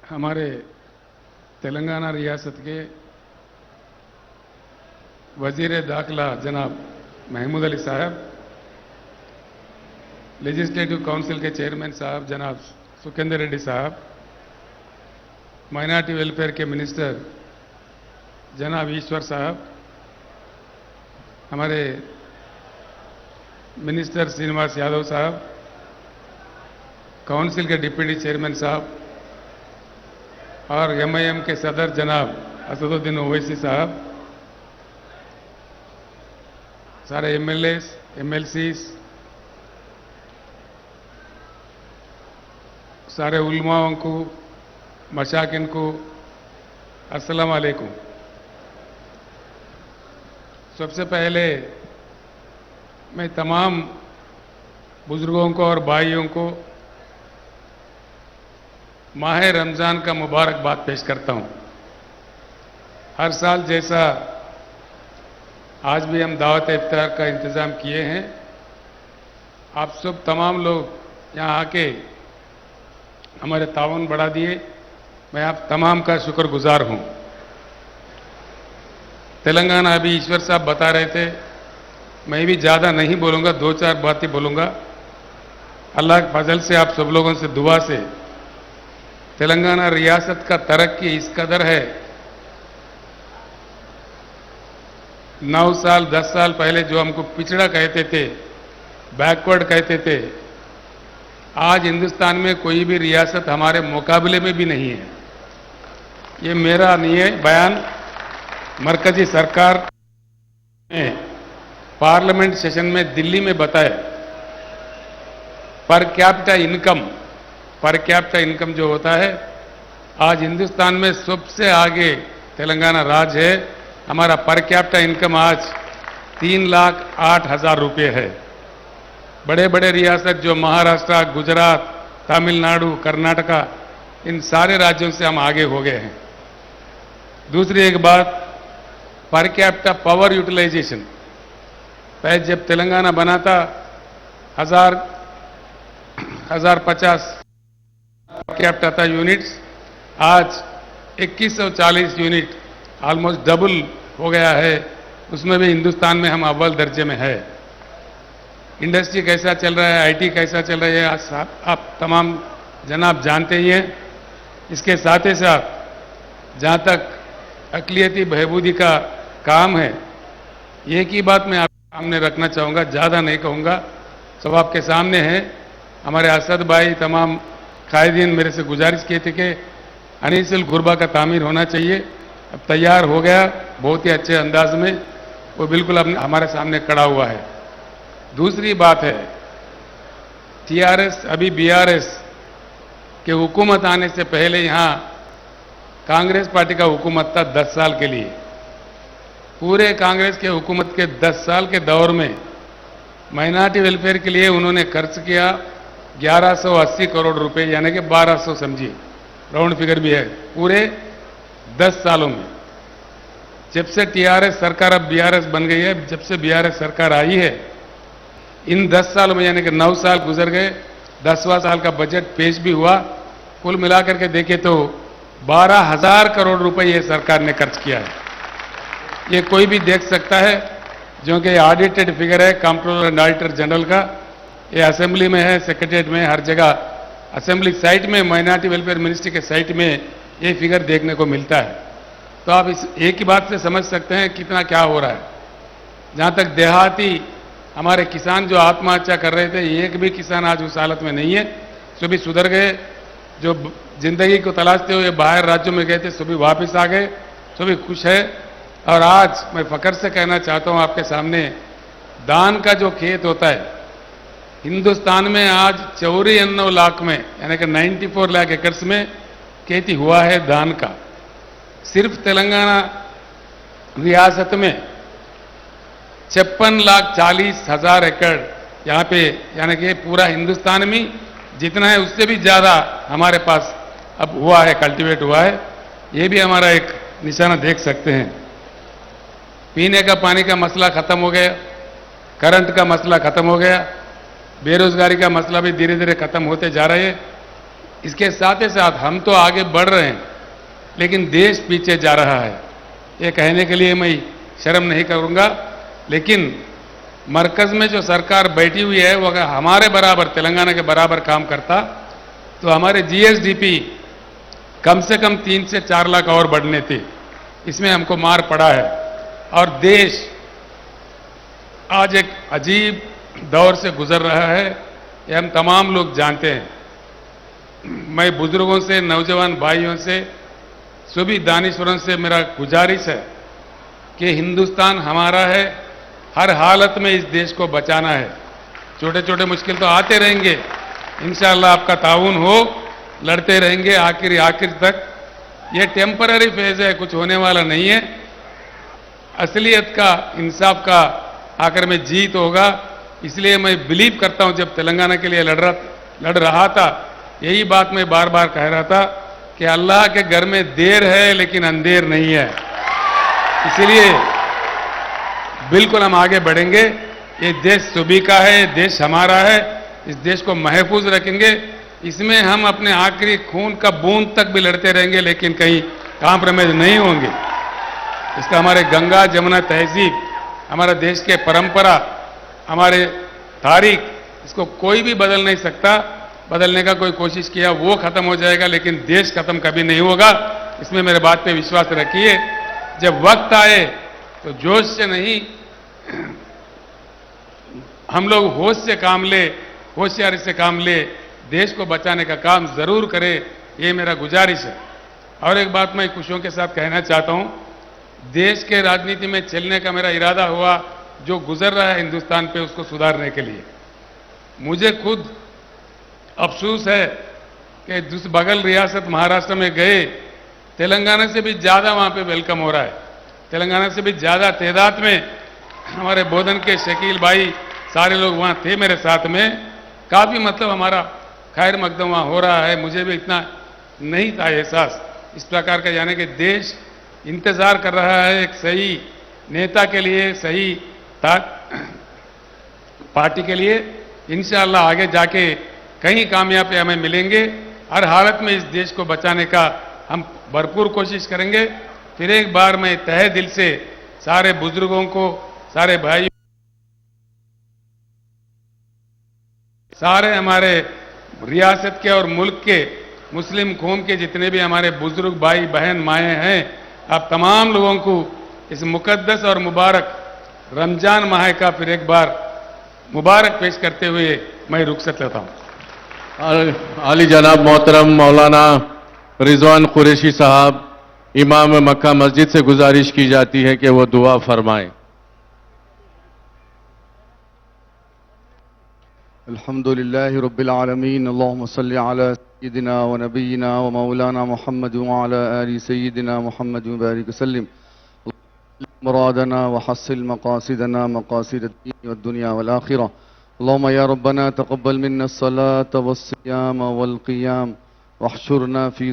हमारे तेलंगाना रियासत के वजीर दाखिला जनाब महमूद अली साहब, लेजिस्लेटिव काउंसिल के चेयरमैन साहब जनाब सुखेंदर रेड्डी साहब, माइनॉरिटी वेलफेयर के मिनिस्टर जनाब ईश्वर साहब, हमारे मिनिस्टर श्रीनिवास यादव साहब, काउंसिल के डिप्टी चेयरमैन साहब और एमआईएम के सदर जनाब असदुद्दीन ओवैसी साहब, सारे एमएलएस, एमएलसीज, सारे उलमाओं को, मशाकिन को अस्सलाम वालेकुम। सबसे पहले मैं तमाम बुजुर्गों को और भाइयों को माह रमज़ान का मुबारकबाद पेश करता हूं। हर साल जैसा आज भी हम दावत इफ्तार का इंतज़ाम किए हैं। आप सब तमाम लोग यहाँ आके हमारे ताउन बढ़ा दिए, मैं आप तमाम का शुक्रगुजार हूं। तेलंगाना अभी ईश्वर साहब बता रहे थे, मैं भी ज़्यादा नहीं बोलूँगा, दो चार बातें बोलूँगा। अल्लाह के फजल से आप सब लोगों से दुआ से तेलंगाना रियासत का तरक्की इस कदर है। 9 साल 10 साल पहले जो हमको पिछड़ा कहते थे, बैकवर्ड कहते थे, आज हिंदुस्तान में कोई भी रियासत हमारे मुकाबले में भी नहीं है। ये मेरा नहीं है बयान, मरकजी सरकार ने पार्लियामेंट सेशन में दिल्ली में बताया। पर कैपिटा इनकम जो होता है, आज हिंदुस्तान में सबसे आगे तेलंगाना राज्य है। हमारा पर कैपिटा इनकम आज 3,08,000 रुपये है। बड़े बड़े रियासत जो महाराष्ट्र, गुजरात, तमिलनाडु, कर्नाटका, इन सारे राज्यों से हम आगे हो गए हैं। दूसरी एक बात, पर कैपिटा पावर यूटिलाइजेशन, पहले जब तेलंगाना बना था 1050 पर कैपिटा था यूनिट्स, आज 2140 यूनिट, ऑलमोस्ट डबल हो गया है। उसमें भी हिंदुस्तान में हम अव्वल दर्जे में है। इंडस्ट्री कैसा चल रहा है, आईटी कैसा चल रहा है, आज आप तमाम जनाब जानते ही हैं। इसके साथ ही साथ जहाँ तक अक़लियती बहबूदी का काम है, एक ही बात मैं आपके सामने रखना चाहूँगा, ज़्यादा नहीं कहूँगा, सब आपके सामने है। हमारे असद भाई, तमाम कायदीन मेरे से गुजारिश किए थे कि अनीसुल गुरबा का तामीर होना चाहिए। अब तैयार हो गया बहुत ही अच्छे अंदाज में, वो बिल्कुल अब हमारे सामने खड़ा हुआ है। दूसरी बात है, टीआरएस अभी बीआरएस के हुकूमत आने से पहले यहाँ कांग्रेस पार्टी का हुकूमत था 10 साल के लिए। पूरे कांग्रेस के हुकूमत के 10 साल के दौर में माइनॉरिटी वेलफेयर के लिए उन्होंने खर्च किया 1180 करोड़ रुपए, यानी कि 1200 समझिए, राउंड फिगर भी है, पूरे 10 सालों में। जब से टीआरएस सरकार अब बीआरएस बन गई है, जब से बीआरएस सरकार आई है, इन 10 सालों में यानी कि 9 साल गुजर गए, 10वां साल का बजट पेश भी हुआ। कुल मिलाकर के देखें तो 12,000 करोड़ रुपए ये सरकार ने खर्च किया है। ये कोई भी देख सकता है, जो कि ऑडिटेड फिगर है कंट्रोलर एंड ऑडिटर जनरल का। ये असेंबली में है, सेक्रेटरीट में, हर जगह असेंबली साइट में, माइनॉरिटी वेलफेयर मिनिस्ट्री के साइट में ये फिगर देखने को मिलता है। तो आप इस एक ही बात से समझ सकते हैं कितना क्या हो रहा है। जहाँ तक देहाती हमारे किसान जो आत्महत्या कर रहे थे, एक भी किसान आज उस हालत में नहीं है। सभी सुधर गए, जो जिंदगी को तलाशते हुए बाहर राज्यों में गए थे सभी वापस आ गए, सभी खुश है। और आज मैं फख्र से कहना चाहता हूं आपके सामने, दान का जो खेत होता है हिंदुस्तान में आज 94 लाख में, यानी कि 94 लाख एकड़ में खेती हुआ है दान का। सिर्फ तेलंगाना रियासत में 56,40,000 एकड़ यहाँ पे, यानी कि पूरा हिंदुस्तान में जितना है उससे भी ज़्यादा हमारे पास अब हुआ है, कल्टीवेट हुआ है। ये भी हमारा एक निशाना देख सकते हैं। पीने का पानी का मसला खत्म हो गया, करंट का मसला खत्म हो गया, बेरोजगारी का मसला भी धीरे धीरे खत्म होते जा रहे हैं। इसके साथ ही साथ हम तो आगे बढ़ रहे हैं, लेकिन देश पीछे जा रहा है। ये कहने के लिए मैं शर्म नहीं करूंगा, लेकिन मरकज में जो सरकार बैठी हुई है वो अगर हमारे बराबर, तेलंगाना के बराबर काम करता तो हमारे जीएसडीपी कम से कम 3 से 4 लाख और बढ़ने थे। इसमें हमको मार पड़ा है और देश आज एक अजीब दौर से गुजर रहा है, ये हम तमाम लोग जानते हैं। मैं बुजुर्गों से, नौजवान भाइयों से, सभी दानिशवरों से मेरा गुजारिश है कि हिंदुस्तान हमारा है, हर हालत में इस देश को बचाना है। छोटे छोटे मुश्किल तो आते रहेंगे, इंशाअल्लाह आपका ताउन हो, लड़ते रहेंगे आखिर तक। ये टेम्पररी फेज है, कुछ होने वाला नहीं है। असलियत का, इंसाफ का आखिर में जीत होगा। इसलिए मैं बिलीव करता हूं, जब तेलंगाना के लिए लड़ रहा था, यही बात मैं बार बार कह रहा था कि अल्लाह के घर में देर है लेकिन अंधेर नहीं है। इसलिए बिल्कुल हम आगे बढ़ेंगे। ये देश सभी का है, देश हमारा है, इस देश को महफूज रखेंगे। इसमें हम अपने आखिरी खून का बूंद तक भी लड़ते रहेंगे, लेकिन कहीं कॉम्प्रोमाइज नहीं होंगे। इसका हमारे गंगा जमुना तहजीब, हमारा देश के परंपरा, हमारे तारीख, इसको कोई भी बदल नहीं सकता। बदलने का कोई कोशिश किया वो खत्म हो जाएगा, लेकिन देश खत्म कभी नहीं होगा। इसमें मेरे बात पे विश्वास रखिए। जब वक्त आए तो जोश से नहीं, हम लोग होश से काम ले, होशियारी से काम ले, देश को बचाने का काम जरूर करें, ये मेरा गुजारिश है। और एक बात मैं खुशियों के साथ कहना चाहता हूं, देश के राजनीति में चलने का मेरा इरादा हुआ, जो गुजर रहा है हिंदुस्तान पे उसको सुधारने के लिए। मुझे खुद अफसोस है कि जिस बगल रियासत महाराष्ट्र में गए, तेलंगाना से भी ज्यादा वहां पे वेलकम हो रहा है। तेलंगाना से भी ज्यादा तादाद में हमारे बोधन के शकील भाई, सारे लोग वहां थे मेरे साथ में। काफी मतलब हमारा खैर मकदम वहां हो रहा है। मुझे भी इतना नहीं था एहसास इस प्रकार का, यानी कि देश इंतजार कर रहा है एक सही नेता के लिए, सही पार्टी के लिए। इंशाअल्लाह आगे जाके कहीं कामयाबी हमें मिलेंगे। हर हालत में इस देश को बचाने का हम भरपूर कोशिश करेंगे। फिर एक बार मैं तहे दिल से सारे बुजुर्गों को, सारे भाई, सारे हमारे रियासत के और मुल्क के मुस्लिम कौम के जितने भी हमारे बुजुर्ग भाई बहन माएँ हैं, आप तमाम लोगों को इस मुकद्दस और मुबारक रमजान माह का फिर एक बार मुबारक पेश करते हुए मैं रुखसत लेता हूं। आली जनाब मोहतरम मौलाना रिजवान कुरैशी साहब, इमाम मक्का मस्जिद से गुजारिश की जाती है कि वो दुआ फरमाएं। अल्हम्दुलिल्लाहि रब्बिल आलमीन, अल्लाहुम्मा सल्लि अला सय्यिदिना व नबिय्यिना व मौलाना मुहम्मद व अला आलि सय्यिदिना मुहम्मद व बारिक वसल्लिम। मुरादना व हस्सिल मकासिदना मकासिद अद-दीन व दुनिया वल आखिरह। अल्लाहुम्मा या रब्बना तक़ब्बल मिन्ना अस्सलात वस्सियाम वल क़ियाम वहशुरना फी